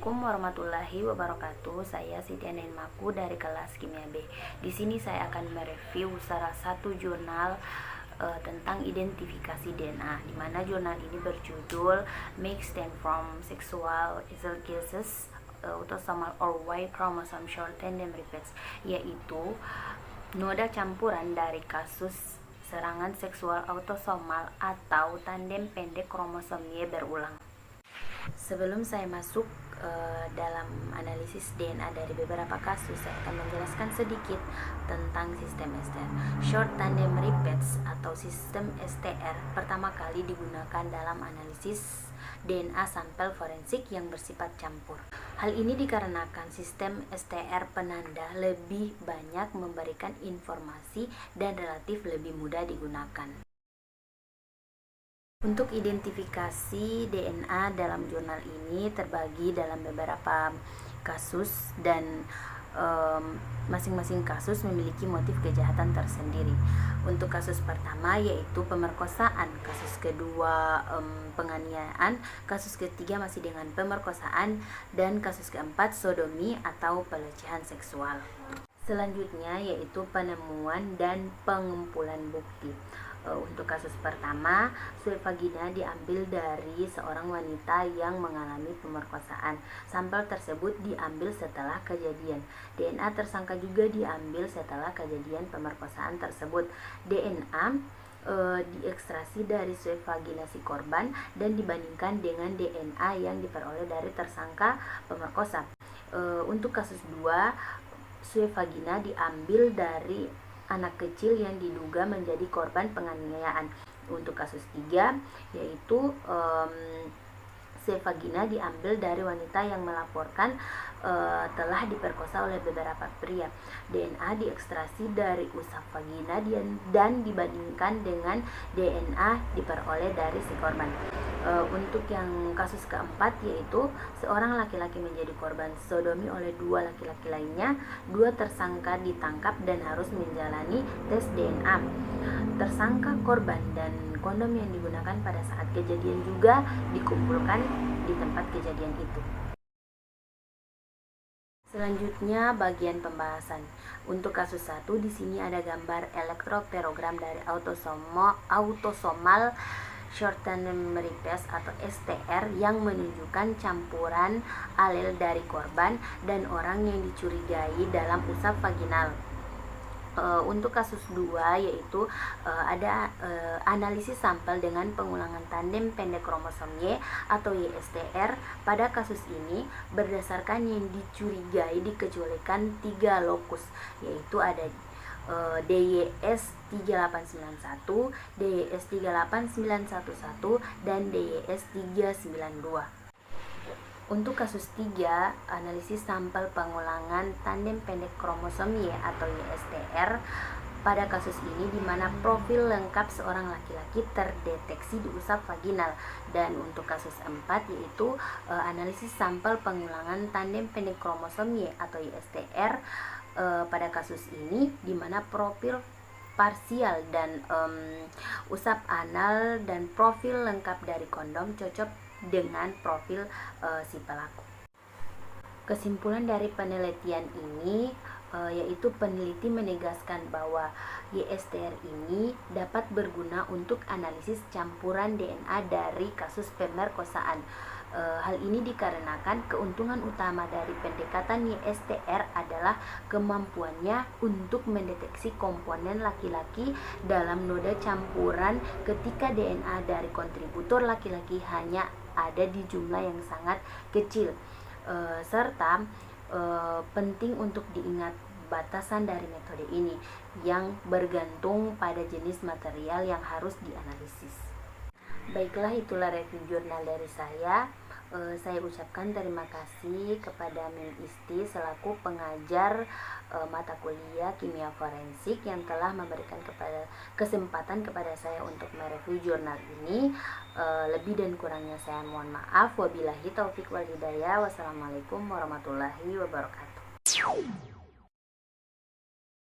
Assalamualaikum warahmatullahi wabarakatuh. Saya Siti Maku dari kelas Kimia B. Di sini saya akan mereview salah satu jurnal tentang identifikasi DNA, di mana jurnal ini berjudul Make Stand from Sexual Cases Autosomal or Y Chromosome Short Tandem Repeats, yaitu noda campuran dari kasus serangan seksual autosomal atau tandem pendek kromosom Y berulang. Sebelum saya masuk dalam analisis DNA dari beberapa kasus, saya akan menjelaskan sedikit tentang sistem STR. Short Tandem Repeats atau sistem STR pertama kali digunakan dalam analisis DNA sampel forensik yang bersifat campur. Hal ini dikarenakan sistem STR penanda lebih banyak memberikan informasi dan relatif lebih mudah digunakan. Untuk identifikasi DNA dalam jurnal ini terbagi dalam beberapa kasus dan masing-masing kasus memiliki motif kejahatan tersendiri. Untuk kasus pertama yaitu pemerkosaan, kasus kedua penganiayaan, kasus ketiga masih dengan pemerkosaan, dan kasus keempat sodomi atau pelecehan seksual. Selanjutnya yaitu penemuan dan pengumpulan bukti. Untuk kasus pertama, swab vagina diambil dari seorang wanita yang mengalami pemerkosaan. Sampel tersebut diambil setelah kejadian. DNA tersangka juga diambil setelah kejadian pemerkosaan tersebut. DNA diekstraksi dari swab vagina si korban dan dibandingkan dengan DNA yang diperoleh dari tersangka pemerkosa. Untuk kasus 2, swab vagina diambil dari anak kecil yang diduga menjadi korban penganiayaan. Untuk kasus 3 yaitu swab vagina diambil dari wanita yang melaporkan telah diperkosa oleh beberapa pria. DNA diekstrasi dari usap vagina dan dibandingkan dengan DNA diperoleh dari si korban. Untuk yang kasus keempat yaitu seorang laki-laki menjadi korban sodomi oleh 2 laki-laki lainnya. 2 tersangka ditangkap dan harus menjalani tes DNA. Tersangka, korban, dan kondom yang digunakan pada saat kejadian juga dikumpulkan di tempat kejadian itu. Selanjutnya bagian pembahasan. Untuk kasus 1 di sini ada gambar elektroperogram dari autosomal short tandem repeats atau STR yang menunjukkan campuran alel dari korban dan orang yang dicurigai dalam usap vaginal. Untuk kasus 2 yaitu ada analisis sampel dengan pengulangan tandem pendek kromosom Y atau YSTR. Pada kasus ini berdasarkan yang dicurigai dikecualikan 3 lokus, yaitu ada DYS 3891, DYS 38911, dan DYS 392. Untuk kasus 3, analisis sampel pengulangan tandem pendek kromosom Y atau YSTR. Pada kasus ini di mana profil lengkap seorang laki-laki terdeteksi di usap vaginal. Dan untuk kasus 4 yaitu analisis sampel pengulangan tandem pendek kromosom Y atau YSTR. Pada kasus ini di mana profil parsial dan usap anal dan profil lengkap dari kondom cocok dengan profil si pelaku. Kesimpulan dari penelitian ini yaitu peneliti menegaskan bahwa YSTR ini dapat berguna untuk analisis campuran DNA dari kasus pemerkosaan. Hal ini dikarenakan keuntungan utama dari pendekatan YSTR adalah kemampuannya untuk mendeteksi komponen laki-laki dalam noda campuran ketika DNA dari kontributor laki-laki hanya ada di jumlah yang sangat kecil, serta penting untuk diingat batasan dari metode ini yang bergantung pada jenis material yang harus dianalisis. Baiklah, itulah review jurnal dari saya. Saya ucapkan terima kasih kepada Mem Isti selaku pengajar mata kuliah kimia forensik yang telah memberikan kesempatan kepada saya untuk mereview jurnal ini. Lebih dan kurangnya saya mohon maaf. Wabillahi taufik wal hidayah. Wassalamualaikum warahmatullahi wabarakatuh.